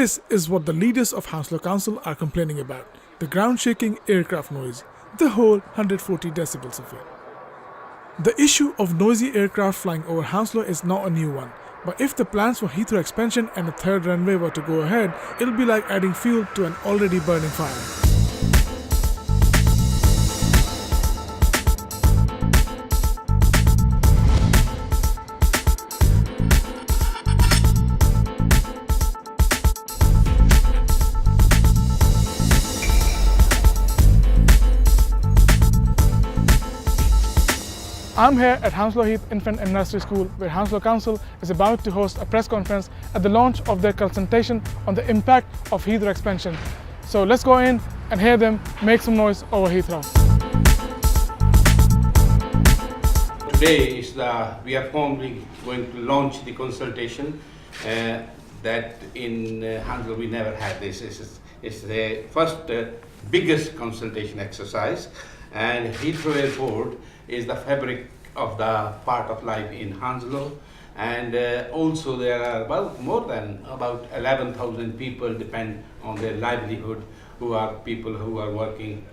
This is what the leaders of Hounslow Council are complaining about: the ground-shaking aircraft noise, the whole 140 decibels of it. The issue of noisy aircraft flying over Hounslow is not a new one, but if the plans for Heathrow expansion and a third runway were to go ahead, it'll be like adding fuel to an already burning fire. I'm here at Hounslow Heath Infant and Nursery School, where Hounslow Council is about to host a press conference at the launch of their consultation on the impact of Heathrow expansion. So let's go in and hear them make some noise over Heathrow. Today we are formally going to launch the consultation that in Hounslow we never had this. It's the first biggest consultation exercise, and Heathrow Airport is the fabric of the part of life in Hounslow, and also there are more than about 11,000 people depend on their livelihood, who are people who are working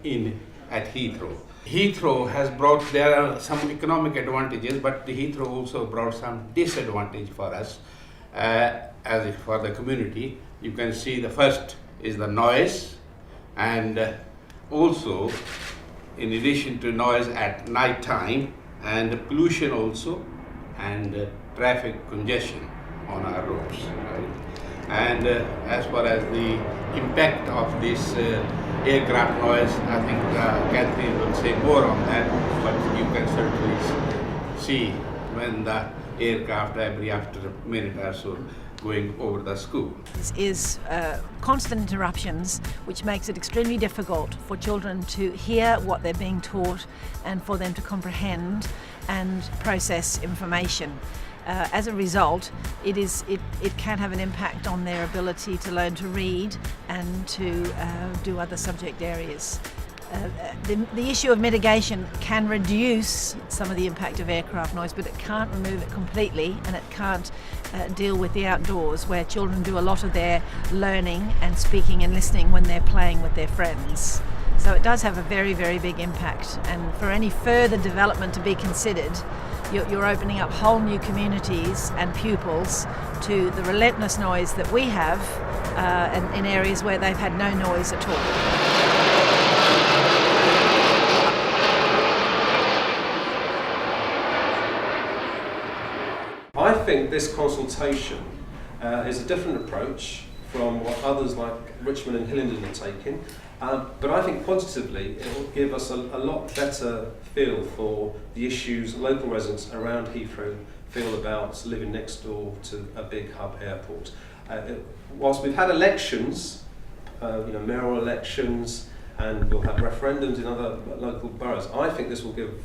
at Heathrow. Heathrow has brought, there are some economic advantages, but Heathrow also brought some disadvantage for us as for the community. You can see the first is the noise, and also in addition to noise at night time, and pollution also, and traffic congestion on our roads. Right? And as far as the impact of this aircraft noise, I think Catherine will say more on that, but you can certainly see when the aircraft after a minute or so going over the school. This is constant interruptions, which makes it extremely difficult for children to hear what they're being taught and for them to comprehend and process information. As a result, it can have an impact on their ability to learn to read and to do other subject areas. The issue of mitigation can reduce some of the impact of aircraft noise, but it can't remove it completely, and it can't deal with the outdoors, where children do a lot of their learning and speaking and listening when they're playing with their friends. So it does have a very, very big impact, and for any further development to be considered, you're opening up whole new communities and pupils to the relentless noise that we have in areas where they've had no noise at all. I think this consultation is a different approach from what others like Richmond and Hillingdon are taking, but I think positively it will give us a lot better feel for the issues local residents around Heathrow feel about living next door to a big hub airport. Whilst we've had elections, mayoral elections, and we'll have referendums in other local boroughs, I think this will give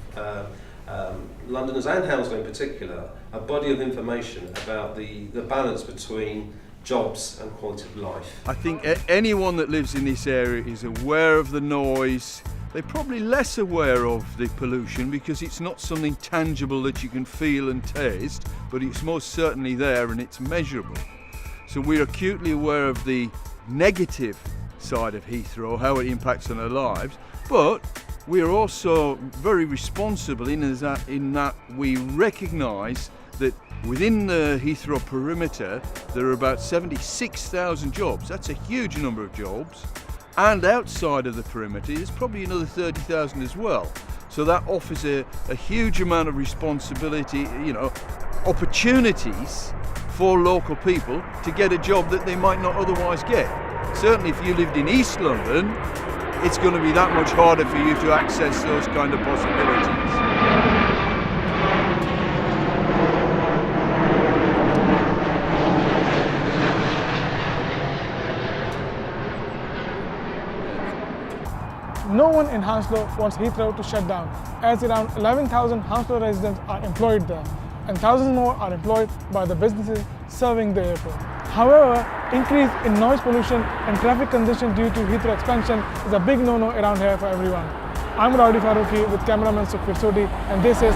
Londoners and Hounslow in particular a body of information about the balance between jobs and quality of life. I think anyone that lives in this area is aware of the noise. They're probably less aware of the pollution because it's not something tangible that you can feel and taste, but it's most certainly there and it's measurable. So we're acutely aware of the negative side of Heathrow, how it impacts on our lives, but we are also very responsible in that we recognise that within the Heathrow perimeter there are about 76,000 jobs. That's a huge number of jobs, and outside of the perimeter there's probably another 30,000 as well. So that offers a huge amount of responsibility, opportunities for local people to get a job that they might not otherwise get. Certainly if you lived in East London, it's going to be that much harder for you to access those kind of possibilities. No one in Hounslow wants Heathrow to shut down, as around 11,000 Hounslow residents are employed there, and thousands more are employed by the businesses serving the airport. However, increase in noise pollution and traffic congestion due to Heathrow expansion is a big no-no around here for everyone. I'm Rowdy Faruqi with cameraman Sukhvir Sodhi, and this is